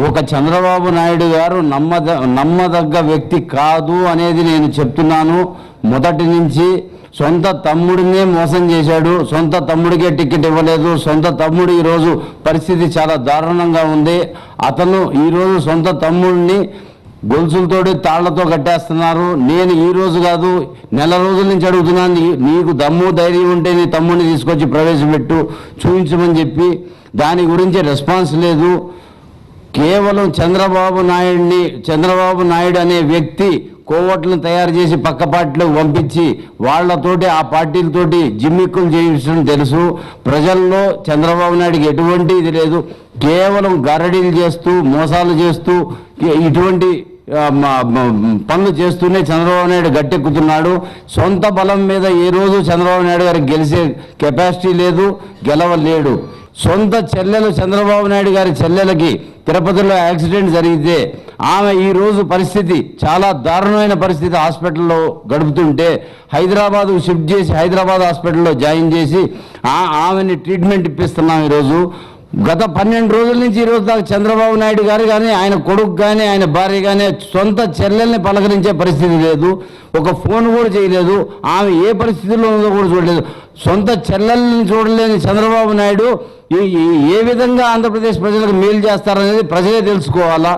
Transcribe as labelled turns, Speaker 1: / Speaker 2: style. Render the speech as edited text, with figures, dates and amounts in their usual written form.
Speaker 1: ఒక చంద్రబాబు నాయుడు గారు నమ్మదగ్గ వ్యక్తి కాదు అనేది నేను చెప్తున్నాను. మొదటి నుంచి సొంత తమ్ముడినే మోసం చేశాడు, సొంత తమ్ముడికే టికెట్ ఇవ్వలేదు. సొంత తమ్ముడు ఈరోజు పరిస్థితి చాలా దారుణంగా ఉంది. అతను ఈరోజు సొంత తమ్ముడిని గొలుసులతోటి తాళ్లతో కట్టేస్తున్నారు. నేను ఈ రోజు కాదు, నెల రోజుల నుంచి అడుగుతున్నాను, నీకు దమ్ము ధైర్యం ఉంటే నీ తమ్ముడిని తీసుకొచ్చి ప్రవేశపెట్టు, చూపించమని చెప్పి. దాని గురించి రెస్పాన్స్ లేదు. కేవలం చంద్రబాబు నాయుడు అనే వ్యక్తి కోవట్లను తయారు చేసి పక్క పార్టీలకు పంపించి వాళ్ళతోటి ఆ పార్టీలతోటి జిమ్మిక్కులు చేయించడం తెలుసు. ప్రజల్లో చంద్రబాబు నాయుడికి ఎటువంటి ఇది లేదు. కేవలం గరడీలు చేస్తూ మోసాలు చేస్తూ ఇటువంటి పనులు చేస్తూనే చంద్రబాబు నాయుడు గట్టెక్కుతున్నాడు. సొంత బలం మీద ఏ రోజు చంద్రబాబు నాయుడు గారికి గెలిచే కెపాసిటీ లేదు, గెలవలేడు. సొంత చెల్లెలు చంద్రబాబు నాయుడు గారి చెల్లెలకి తిరుపతిలో యాక్సిడెంట్ జరిగితే ఆమె ఈరోజు పరిస్థితి చాలా దారుణమైన పరిస్థితి, హాస్పిటల్లో గడుపుతుంటే హైదరాబాద్ షిఫ్ట్ చేసి హైదరాబాద్ హాస్పిటల్లో జాయిన్ చేసి ఆమెని ట్రీట్మెంట్ ఇప్పిస్తున్నాం. ఈరోజు గత 12 రోజుల నుంచి ఈరోజు దాకా చంద్రబాబు నాయుడు గారు కానీ ఆయన కొడుకు కానీ ఆయన భార్య కానీ సొంత చెల్లెల్ని పలకరించే పరిస్థితి లేదు. ఒక ఫోన్ కూడా చేయలేదు. ఆమె ఏ పరిస్థితుల్లో ఉందో కూడా చూడలేదు. సొంత చెల్లెల్ని చూడలేని చంద్రబాబు నాయుడు ఏ విధంగా ఆంధ్రప్రదేశ్ ప్రజలకు మేలు చేస్తారనేది ప్రజలే తెలుసుకోవాలా.